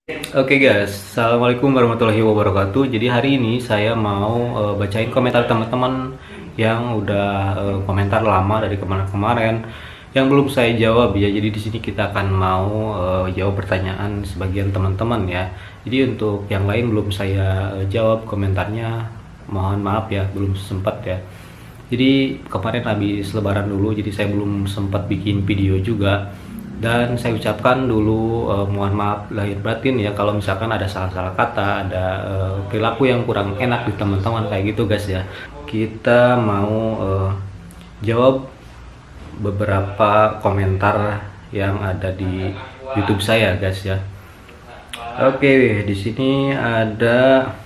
Oke guys, Assalamualaikum warahmatullahi wabarakatuh. Jadi hari ini saya mau bacain komentar teman-teman yang udah komentar lama dari kemarin-kemarin yang belum saya jawab ya. Jadi di sini kita akan mau jawab pertanyaan sebagian teman-teman ya. Jadi untuk yang lain belum saya jawab komentarnya, mohon maaf ya, belum sempat ya. Jadi kemarin habis lebaran dulu, jadi saya belum sempat bikin video juga. Dan saya ucapkan dulu mohon maaf lahir batin ya kalau misalkan ada salah-salah kata, ada perilaku yang kurang enak di teman-teman kayak gitu guys ya. Kita mau jawab beberapa komentar yang ada di YouTube saya guys ya. Oke, di sini ada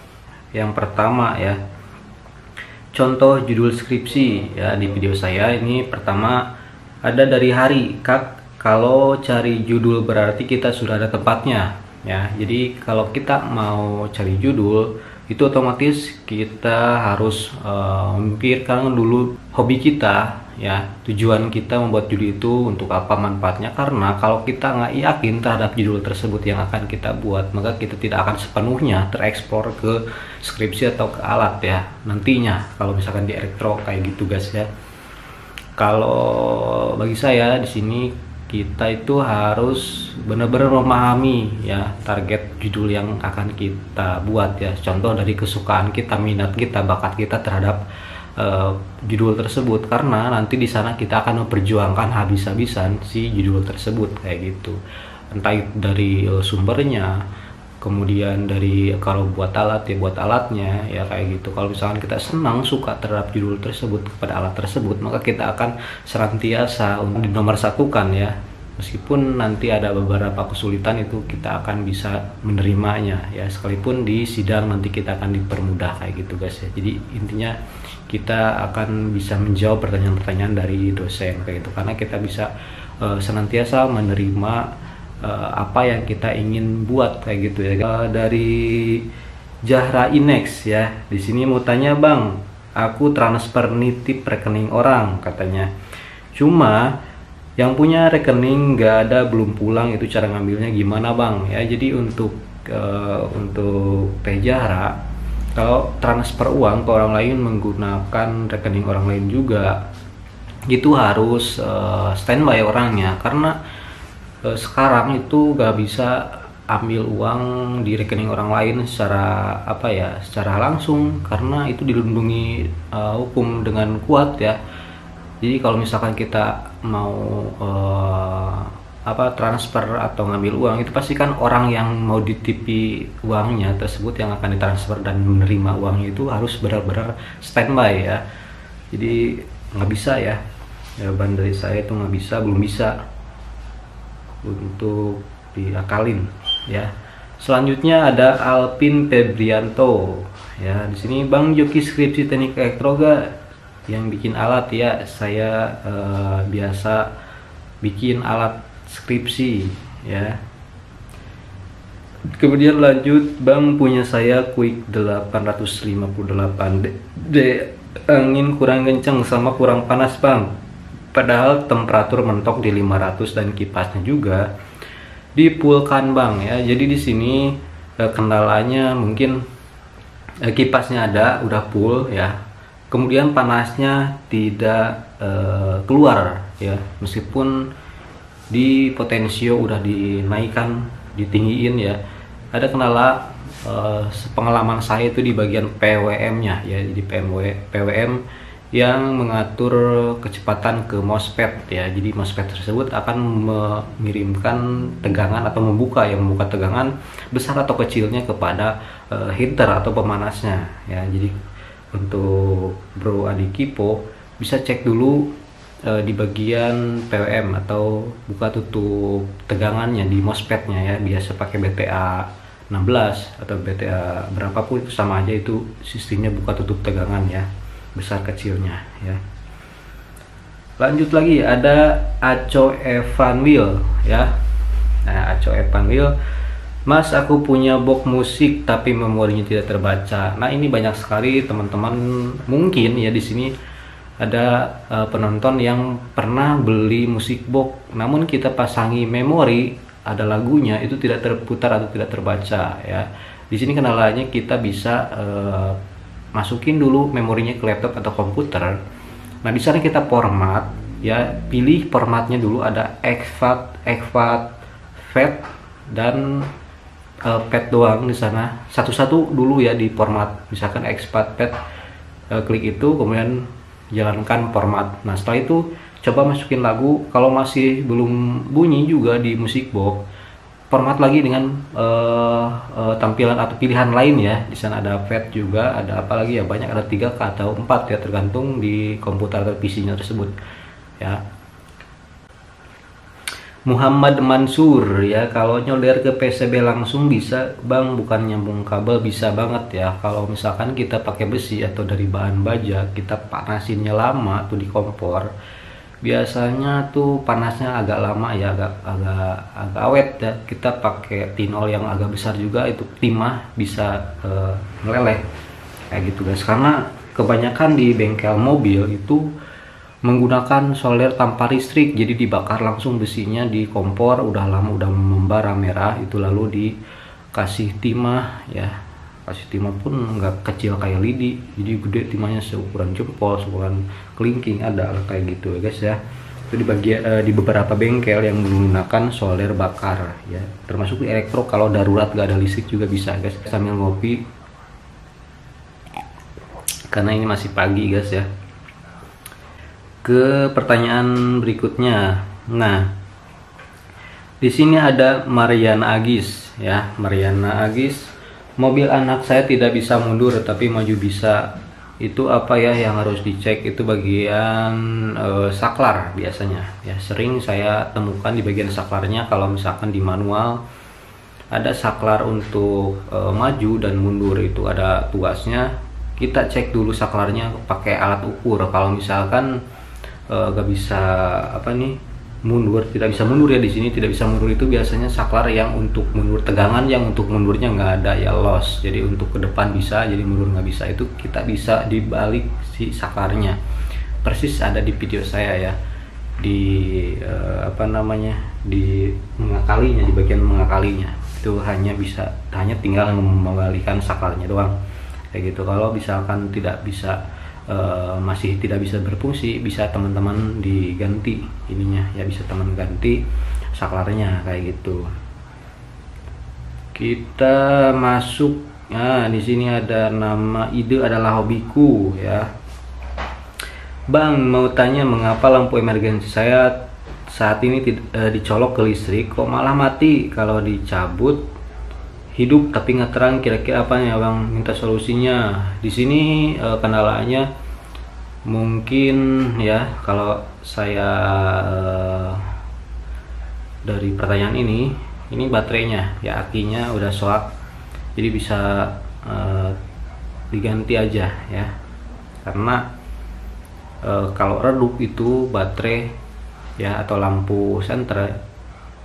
yang pertama ya. Contoh judul skripsi ya di video saya ini. Pertama ada dari Hari, Kak. Kalau cari judul berarti kita sudah ada tempatnya ya. Jadi kalau kita mau cari judul itu otomatis kita harus memikirkan dulu hobi kita ya, tujuan kita membuat judul itu untuk apa, manfaatnya. Karena kalau kita nggak yakin terhadap judul tersebut yang akan kita buat, maka kita tidak akan sepenuhnya tereksplor ke skripsi atau ke alat ya nantinya kalau misalkan di elektro kayak gitu guys ya. Kalau bagi saya di sini kita itu harus benar-benar memahami ya target judul yang akan kita buat ya. Contoh dari kesukaan kita, minat kita, bakat kita terhadap judul tersebut, karena nanti di sana kita akan memperjuangkan habis-habisan si judul tersebut kayak gitu. Entah dari sumbernya, kemudian dari kalau buat alat ya buat alatnya ya kayak gitu. Kalau misalkan kita senang suka terhadap judul tersebut, kepada alat tersebut, maka kita akan senantiasa untuk dinomorsatukan ya. Meskipun nanti ada beberapa kesulitan, itu kita akan bisa menerimanya ya, sekalipun di sidang nanti kita akan dipermudah kayak gitu guys ya. Jadi intinya kita akan bisa menjawab pertanyaan-pertanyaan dari dosen kayak gitu, karena kita bisa senantiasa menerima apa yang kita ingin buat kayak gitu ya. Dari Zahra Inex ya, di sini mau tanya bang, aku transfer nitip rekening orang katanya, cuma yang punya rekening nggak ada, belum pulang, itu cara ngambilnya gimana bang ya. Jadi untuk Teh Zahra, kalau transfer uang ke orang lain menggunakan rekening orang lain juga itu harus standby orangnya, karena sekarang itu gak bisa ambil uang di rekening orang lain secara secara langsung, karena itu dilindungi hukum dengan kuat ya. Jadi kalau misalkan kita mau transfer atau ngambil uang, itu pasti kan orang yang mau ditipi uangnya tersebut yang akan ditransfer dan menerima uangnya itu harus benar-benar standby ya. Jadi nggak bisa ya, jawaban dari saya itu nggak bisa, belum bisa untuk diakalin ya. Selanjutnya ada Alpin Febrianto ya. Di sini Bang Joki skripsi teknik elektroga yang bikin alat ya. Saya biasa bikin alat skripsi ya. Kemudian lanjut, Bang punya saya Quick 858 D, angin kurang kencang sama kurang panas Bang, padahal temperatur mentok di 500 dan kipasnya juga dipulkan bang ya. Jadi di sini kendalanya mungkin kipasnya ada udah full ya, kemudian panasnya tidak keluar ya, meskipun di potensio udah dinaikkan, ditinggiin ya. Ada kendala pengalaman saya itu di bagian PWM-nya ya. Jadi PWM yang mengatur kecepatan ke MOSFET ya. Jadi MOSFET tersebut akan mengirimkan tegangan atau membuka tegangan besar atau kecilnya kepada heater atau pemanasnya ya. Jadi untuk Bro Adi Kipo bisa cek dulu di bagian PWM atau buka tutup tegangannya di MOSFET-nya ya. Biasa pakai BTA 16 atau BTA berapapun itu sama aja, itu sistemnya buka tutup tegangan ya, besar kecilnya ya. Lanjut lagi ada Aco Evanwil ya. Nah, Aco Evanwil, Mas aku punya box musik tapi memorinya tidak terbaca. Nah ini banyak sekali teman-teman mungkin ya. Di sini ada penonton yang pernah beli musik box, namun kita pasangi memori ada lagunya itu tidak terputar atau tidak terbaca ya. Di sini kendalanya kita bisa masukin dulu memorinya ke laptop atau komputer. Nah, di sana kita format ya, pilih formatnya dulu, ada exFAT, FAT dan PET doang di sana. Satu-satu dulu ya di format, misalkan exFAT, PET, klik itu kemudian jalankan format. Nah, setelah itu coba masukin lagu. Kalau masih belum bunyi juga di Music Box, format lagi dengan tampilan atau pilihan lain ya. Di sana ada FAT juga, ada apa lagi ya, banyak, ada 3 atau 4 ya, tergantung di komputer atau PC-nya tersebut ya. Muhammad Mansur ya, kalau nyolder ke PCB langsung bisa bang, bukan nyambung kabel, bisa banget ya. Kalau misalkan kita pakai besi atau dari bahan baja, kita panasinnya lama tuh di kompor, biasanya tuh panasnya agak lama ya, agak awet ya. Kita pakai tinol yang agak besar juga, itu timah bisa meleleh kayak gitu guys. Karena kebanyakan di bengkel mobil itu menggunakan solder tanpa listrik, jadi dibakar langsung besinya di kompor, udah lama udah membara merah itu, lalu dikasih timah ya. Kasih timah pun nggak kecil kayak lidi, jadi gede timahnya, seukuran jempol, seukuran kelingking, ada kayak gitu ya guys ya. Itu di beberapa bengkel yang menggunakan solder bakar ya, termasuk di elektro. Kalau darurat nggak ada listrik juga bisa guys. Sambil ngopi karena ini masih pagi guys ya. Ke pertanyaan berikutnya. Nah, di sini ada Mariana Agis ya. Mariana Agis, mobil anak saya tidak bisa mundur tapi maju bisa. Itu apa ya yang harus dicek? Itu bagian saklar biasanya ya. Sering saya temukan di bagian saklarnya. Kalau misalkan di manual ada saklar untuk maju dan mundur, itu ada tugasnya. Kita cek dulu saklarnya pakai alat ukur. Kalau misalkan gak bisa mundur, tidak bisa mundur ya, di sini tidak bisa mundur, itu biasanya saklar yang untuk mundur, tegangan yang untuk mundurnya nggak ada ya, loss. Jadi untuk ke depan bisa, jadi mundur nggak bisa, itu kita bisa dibalik si saklarnya. Persis ada di video saya ya, di di mengakalinya, di bagian mengakalinya itu hanya tinggal membalikan saklarnya doang kayak gitu. Kalau misalkan tidak bisa, masih tidak bisa berfungsi, bisa teman-teman diganti ininya ya, bisa teman ganti saklarnya kayak gitu. Kita masuk, nah di sini ada nama ide adalah hobiku ya. Bang, mau tanya mengapa lampu emergensi saya saat ini dicolok ke listrik kok malah mati, kalau dicabut hidup tapi nggak terang, kira-kira apa ya bang, minta solusinya. Di sini kendalanya mungkin ya, kalau saya dari pertanyaan ini baterainya ya, akinya udah soak, jadi bisa diganti aja ya. Karena kalau redup itu baterai ya atau lampu senter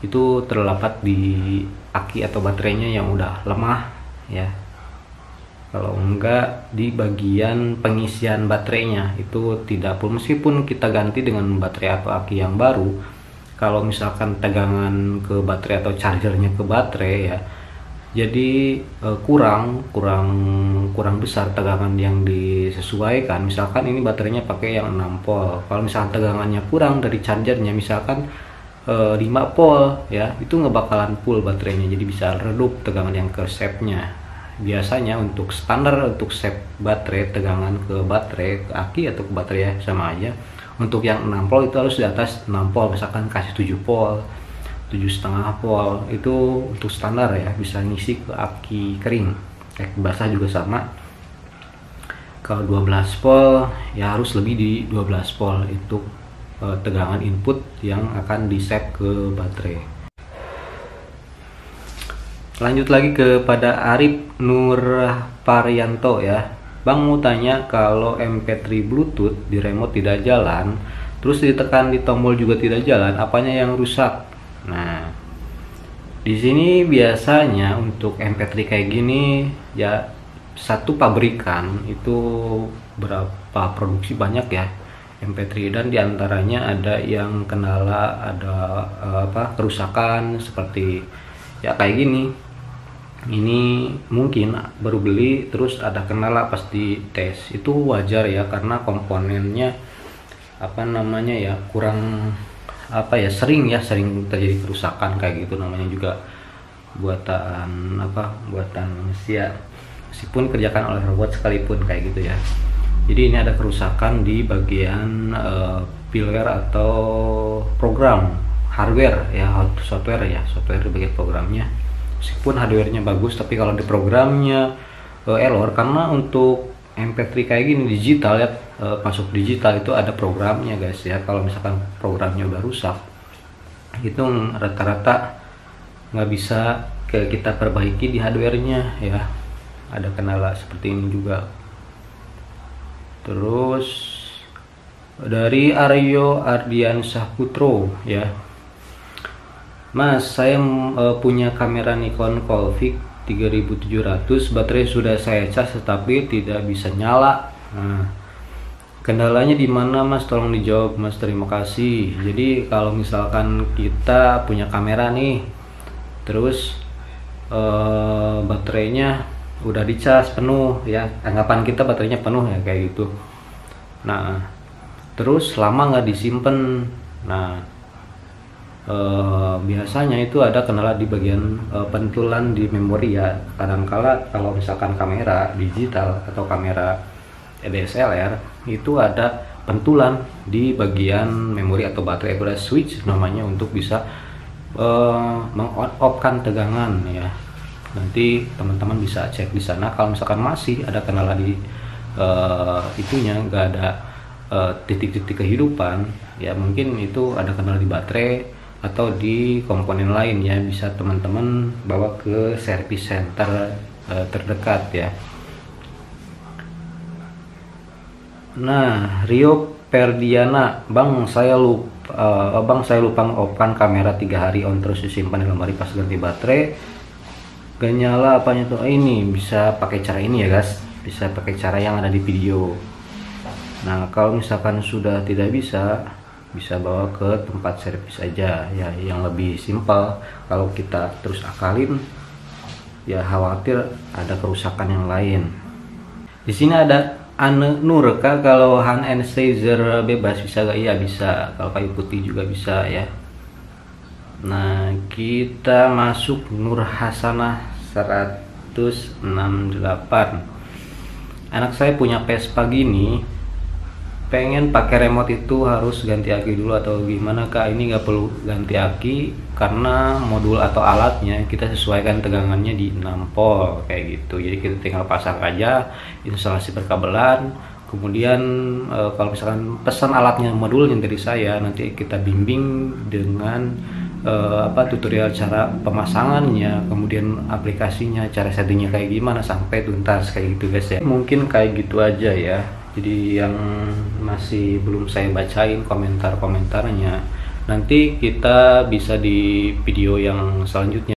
itu terdapat di aki atau baterainya yang udah lemah ya. Kalau enggak di bagian pengisian baterainya itu tidak perlu, meskipun kita ganti dengan baterai atau aki yang baru, kalau misalkan tegangan ke baterai atau chargernya ke baterai ya, jadi kurang besar tegangan yang disesuaikan. Misalkan ini baterainya pakai yang 6 volt, kalau misalkan tegangannya kurang dari chargernya, misalkan 5 volt ya, itu nggak bakalan full baterainya, jadi bisa redup tegangan yang ke shape-nya. Biasanya untuk standar untuk shape baterai, tegangan ke baterai, ke aki atau ke baterai ya, sama aja. Untuk yang 6 volt itu harus di atas 6 volt, misalkan kasih 7 volt, 7,5 volt, itu untuk standar ya, bisa ngisi ke aki kering. Basah juga sama. Kalau 12 volt ya harus lebih di 12 volt itu tegangan input yang akan di set ke baterai. Lanjut lagi kepada Arif Nur Parianto ya. Bang mau tanya, kalau MP3 Bluetooth di remote tidak jalan, terus ditekan di tombol juga tidak jalan, apanya yang rusak? Nah, di sini biasanya untuk MP3 kayak gini ya, satu pabrikan itu berapa produksi banyak ya, MP3, dan diantaranya ada yang kendala, ada kerusakan seperti ya kayak gini. Ini mungkin baru beli terus ada kendala pas di tes, itu wajar ya, karena komponennya kurang sering terjadi kerusakan kayak gitu. Namanya juga buatan manusia, meskipun kerjakan oleh robot sekalipun kayak gitu ya. Jadi ini ada kerusakan di bagian firmware atau program hardware ya, software di bagian programnya. Meskipun hardware-nya bagus, tapi kalau di programnya error, karena untuk MP3 kayak gini digital ya, masuk digital itu ada programnya guys ya. Kalau misalkan programnya udah rusak, itu rata-rata nggak bisa kita perbaiki di hardware-nya ya. Ada kendala seperti ini juga. Terus dari Aryo Ardiansyah Putro ya, Mas, saya punya kamera Nikon Coolpix 3700, baterai sudah saya cas tetapi tidak bisa nyala. Nah, kendalanya di mana Mas? Tolong dijawab Mas, terima kasih. Jadi kalau misalkan kita punya kamera nih, terus baterainya udah dicas penuh ya, anggapan kita baterainya penuh ya kayak gitu. Nah, terus lama nggak disimpan. Nah, biasanya itu ada kendala di bagian pentulan di memori ya. Kadangkala kalau misalkan kamera digital atau kamera DSLR itu ada pentulan di bagian memori atau baterai, ada switch namanya untuk bisa meng-on-off-kan tegangan ya. Nanti teman-teman bisa cek di sana. Kalau misalkan masih ada kendala di itunya, nggak ada titik-titik kehidupan ya, mungkin itu ada kendala di baterai atau di komponen lain ya. Bisa teman-teman bawa ke service center terdekat ya. Nah, Rio Perdiana, Bang saya lupa nge-off-kan kamera 3 hari on terus disimpan di lemari, pas ganti baterai gak nyala apanya tuh. Ini bisa pakai cara ini ya guys, bisa pakai cara yang ada di video. Nah, kalau misalkan sudah tidak bisa bawa ke tempat servis aja ya, yang lebih simpel. Kalau kita terus akalin ya khawatir ada kerusakan yang lain. Di sini ada Ane Nurka, kalau hand anesthesia bebas bisa gak? Iya bisa, kalau kayu putih juga bisa ya. Nah, kita masuk Nur Hasanah 168. Anak saya punya Vespa gini, pengen pakai remote, itu harus ganti aki dulu atau gimana Kak? Ini nggak perlu ganti aki karena modul atau alatnya kita sesuaikan tegangannya di 6 volt kayak gitu. Jadi kita tinggal pasang aja, instalasi perkabelan. Kemudian kalau misalkan pesan alatnya, modulnya dari saya, nanti kita bimbing dengan tutorial cara pemasangannya, kemudian aplikasinya, cara settingnya kayak gimana sampai tuntas kayak gitu guys ya. Mungkin kayak gitu aja ya. Jadi yang masih belum saya bacain komentar-komentarnya, nanti kita bisa di video yang selanjutnya.